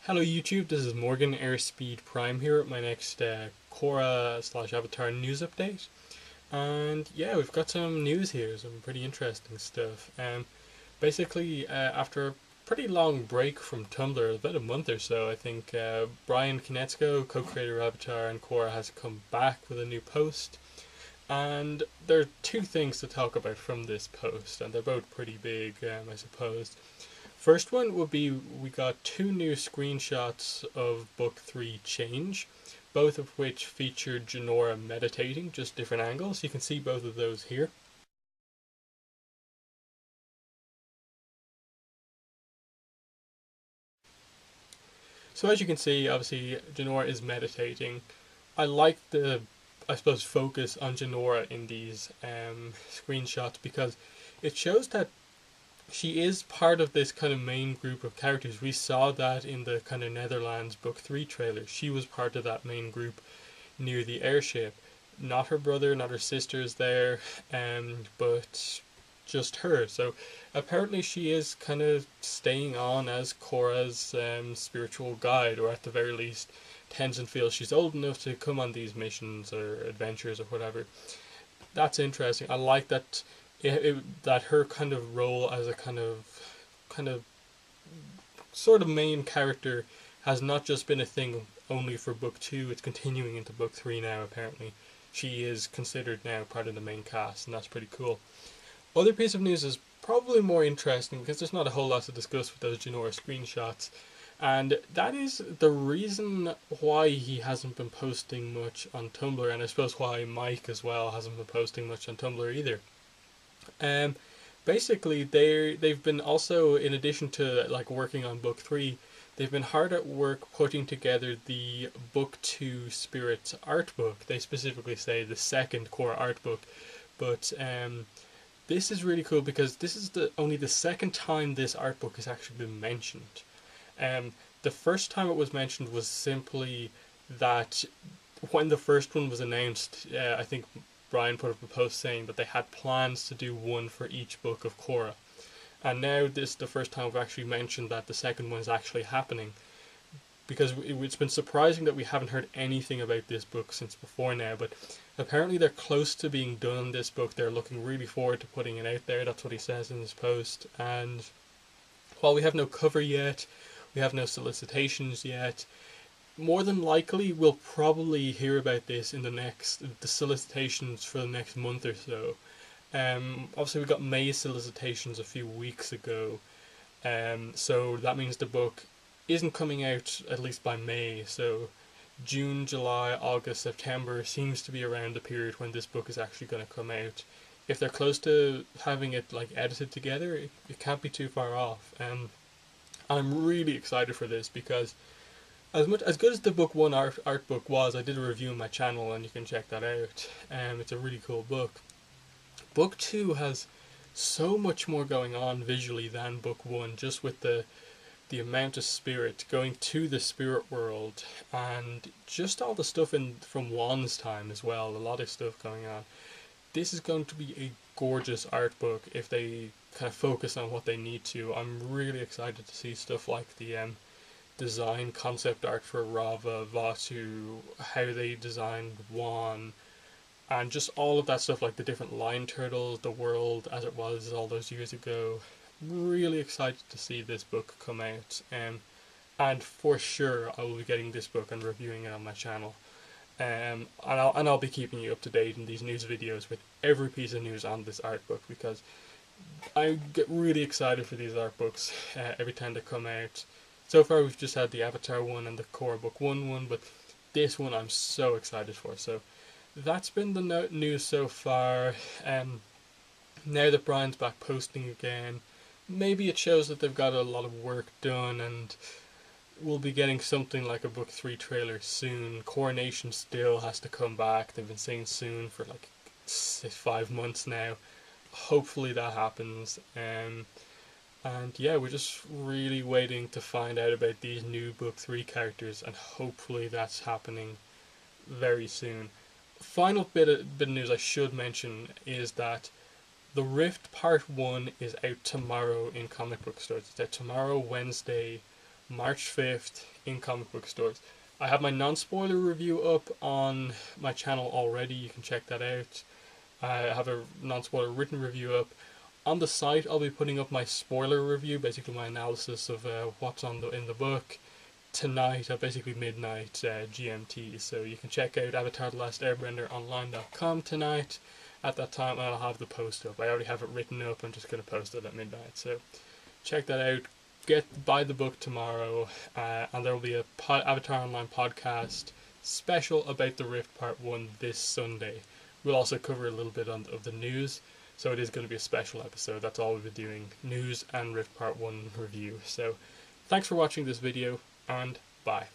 Hello YouTube, this is Morgan Airspeed Prime here at my next Korra slash Avatar news update. And yeah, we've got some news here, some pretty interesting stuff. Basically, after a pretty long break from Tumblr, about a month or so, I think Brian Konietzko, co-creator of Avatar and Korra, has come back with a new post. And there are two things to talk about from this post, and they're both pretty big, I suppose. First one would be we got two new screenshots of Book 3 Change, both of which featured Jinora meditating, just different angles. You can see both of those here. So as you can see, obviously Jinora is meditating. I like the, I suppose, focus on Jinora in these screenshots because it shows that she is part of this kind of main group of characters. We saw that in the kind of Netherlands Book 3 trailer. She was part of that main group near the airship. Not her brother, not her sisters there, but just her. So apparently she is kind of staying on as Korra's spiritual guide, or at the very least Tenzin feels she's old enough to come on these missions or adventures or whatever. That's interesting. I like that that her kind of role as a kind of sort of main character has not just been a thing only for book 2, it's continuing into book 3 now. Apparently she is considered now part of the main cast, and that's pretty cool. Other piece of news is probably more interesting because there's not a whole lot to discuss with those Jinora screenshots, and that is the reason why he hasn't been posting much on Tumblr, and I suppose why Mike as well hasn't been posting much on Tumblr either. Um, Basically, they've been also, in addition to like working on book 3, they've been hard at work putting together the book 2 Spirits art book. They specifically say the second core art book, but this is really cool because this is the only the second time this art book has actually been mentioned. The first time it was mentioned was simply that when the first one was announced, I think Brian put up a post saying that they had plans to do one for each book of Korra. And now this is the first time we've actually mentioned that the second one is actually happening. Because it's been surprising that we haven't heard anything about this book since before now, but apparently they're close to being done this book. They're looking really forward to putting it out there. That's what he says in his post. And while we have no cover yet, we have no solicitations yet, more than likely we'll probably hear about this in the solicitations for the next month or so. Obviously we got May solicitations a few weeks ago, so that means the book isn't coming out at least by May. So June, July, August, September seems to be around the period when this book is actually going to come out. If they're close to having it like edited together, it can't be too far off. I'm really excited for this because as good as the book 1 art book was, I did a review on my channel and you can check that out. It's a really cool book. Book 2 has so much more going on visually than book 1, just with the amount of spirit going to the spirit world, and just all the stuff in from Juan's time as well. A lot of stuff going on. This is going to be a gorgeous art book if they kind of focus on what they need to. I'm really excited to see stuff like the design concept art for Rava, Vatu, how they designed Juan, and just all of that stuff, like the different lion turtles, the world as it was all those years ago. Really excited to see this book come out, and for sure I will be getting this book and reviewing it on my channel. And I'll be keeping you up to date in these news videos with every piece of news on this art book because I get really excited for these art books every time they come out. So far we've just had the Avatar one and the Korra Book 1 one, but this one I'm so excited for. So that's been the news so far. Now that Brian's back posting again, maybe it shows that they've got a lot of work done and we'll be getting something like a Book 3 trailer soon. Coronation still has to come back. They've been saying soon for like 5 months now. Hopefully that happens. And yeah, we're just really waiting to find out about these new Book 3 characters, and hopefully that's happening very soon. Final bit of news I should mention is that The Rift Part 1 is out tomorrow in comic book stores. It's out tomorrow, Wednesday, March 5th in comic book stores. I have my non-spoiler review up on my channel already, you can check that out. I have a non-spoiler written review up. On the site I'll be putting up my spoiler review, basically my analysis of what's in the book, tonight at basically midnight GMT. So you can check out Avatar: The Last Airbender online.com tonight at that time, and I'll have the post up. I already have it written up, I'm just going to post it at midnight. So check that out. Buy the book tomorrow, and there will be a Avatar Online podcast special about the Rift Part 1 this Sunday. We'll also cover a little bit of the news, so it is going to be a special episode. That's all we'll be doing, news and Rift Part 1 review. So thanks for watching this video, and bye.